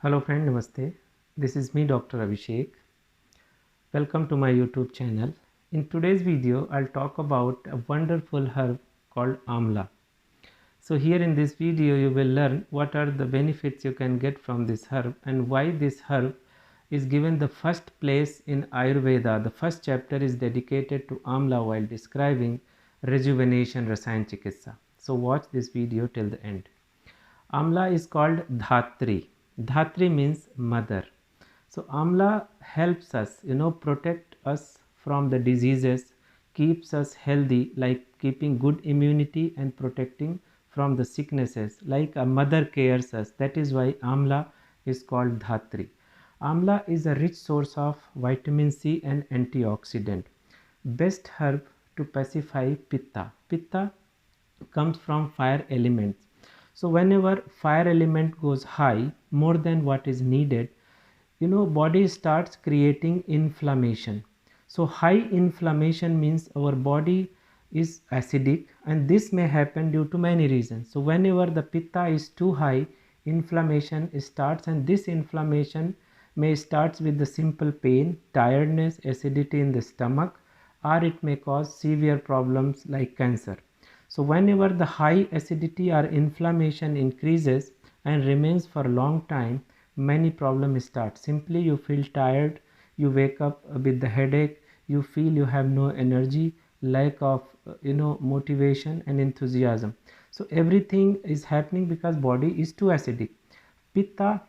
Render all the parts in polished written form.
Hello friend, Namaste. This is me Dr. Abhishek. Welcome to my YouTube channel. In today's video, I'll talk about a wonderful herb called Amla. So here in this video, you will learn what are the benefits you can get from this herb and why this herb is given the first place in Ayurveda. The first chapter is dedicated to Amla while describing rejuvenation Rasayan Chikitsa. So watch this video till the end. Amla is called Dhatri. Dhatri means mother. So Amla helps us, protect us from the diseases, keeps us healthy, like keeping good immunity and protecting from the sicknesses, like a mother cares us. That is why Amla is called Dhatri. Amla is a rich source of vitamin C and antioxidant. Best herb to pacify Pitta. Pitta comes from fire elements. So whenever fire element goes high more than what is needed, body starts creating inflammation. So high inflammation means our body is acidic, and this may happen due to many reasons. So whenever the pitta is too high, inflammation starts, and this inflammation may starts with the simple pain, tiredness, acidity in the stomach, or it may cause severe problems like cancer. So whenever the high acidity or inflammation increases and remains for a long time, many problems start. Simply you feel tired, you wake up with the headache, you feel you have no energy, lack of motivation and enthusiasm. So everything is happening because body is too acidic. Pitta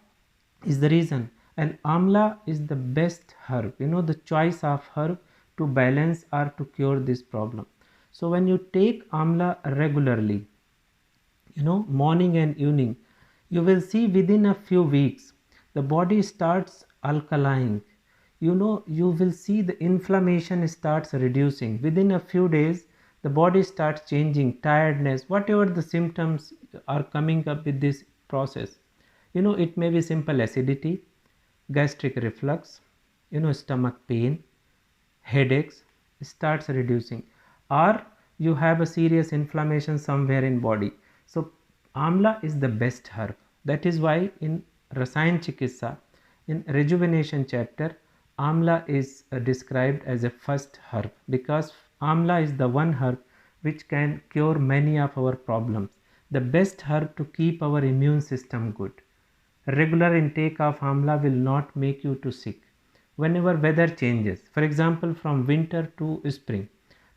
is the reason, and Amla is the best herb, the choice of herb to balance or to cure this problem. So when you take Amla regularly, morning and evening, you will see within a few weeks the body starts alkaline. You will see the inflammation starts reducing. Within a few days, the body starts changing, tiredness, whatever the symptoms are coming up with this process. It may be simple acidity, gastric reflux, stomach pain, headaches starts reducing, or you have a serious inflammation somewhere in body. So Amla is the best herb. That is why in Rasayan Chikitsa, in rejuvenation chapter, Amla is described as a first herb, because Amla is the one herb which can cure many of our problems. The best herb to keep our immune system good. Regular intake of Amla will not make you too sick. Whenever weather changes, for example from winter to spring,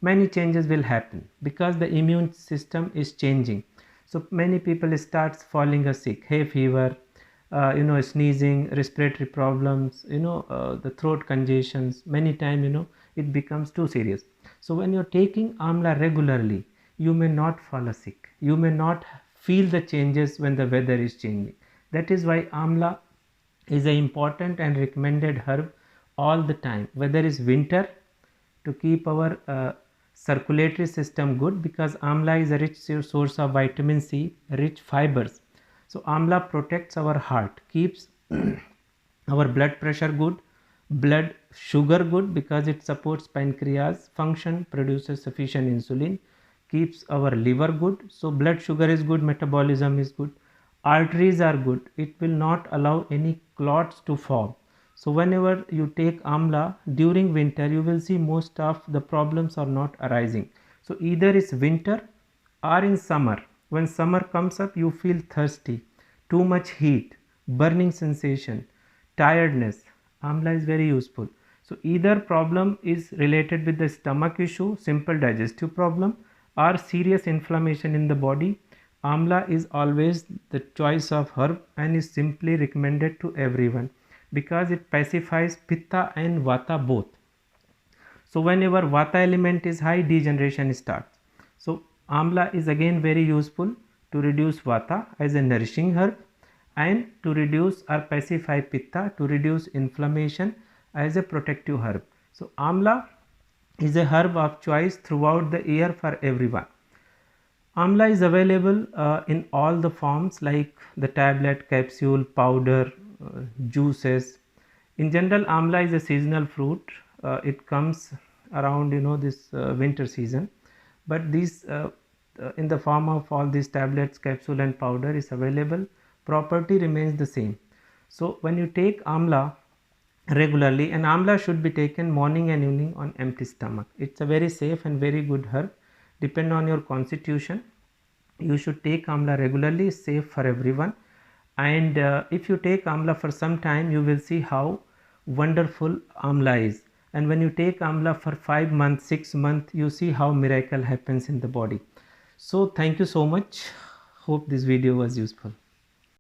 many changes will happen because the immune system is changing. So many people starts falling sick, hay fever, sneezing, respiratory problems, the throat congestions. Many time, it becomes too serious. So when you're taking Amla regularly, you may not fall sick. You may not feel the changes when the weather is changing. That is why Amla is an important and recommended herb all the time, whether it's winter, to keep our circulatory system good, because Amla is a rich source of vitamin C, rich fibers. So Amla protects our heart, keeps our blood pressure good, blood sugar good, because it supports pancreas function, produces sufficient insulin, keeps our liver good. So blood sugar is good, metabolism is good, arteries are good, it will not allow any clots to form. So whenever you take Amla during winter, you will see most of the problems are not arising. So either it's winter or in summer. When summer comes up, you feel thirsty, too much heat, burning sensation, tiredness. Amla is very useful. So either problem is related with the stomach issue, simple digestive problem, or serious inflammation in the body. Amla is always the choice of herb and is simply recommended to everyone, because it pacifies Pitta and Vata both. So whenever Vata element is high, degeneration starts. So Amla is again very useful to reduce Vata as a nourishing herb, and to reduce or pacify Pitta, to reduce inflammation as a protective herb. So Amla is a herb of choice throughout the year for everyone. Amla is available in all the forms, like the tablet, capsule, powder, juices. In general, Amla is a seasonal fruit. It comes around this winter season, but these in the form of all these tablets, capsule and powder is available. Property remains the same. So when you take amla regularly, and amla should be taken morning and evening on empty stomach. It's a very safe and very good herb. Depend on your constitution, you should take amla regularly. It's safe for everyone. And if you take amla for some time, you will see how wonderful amla is. And when you take amla for 5 months, 6 months, you see how miracle happens in the body. So thank you so much. Hope this video was useful.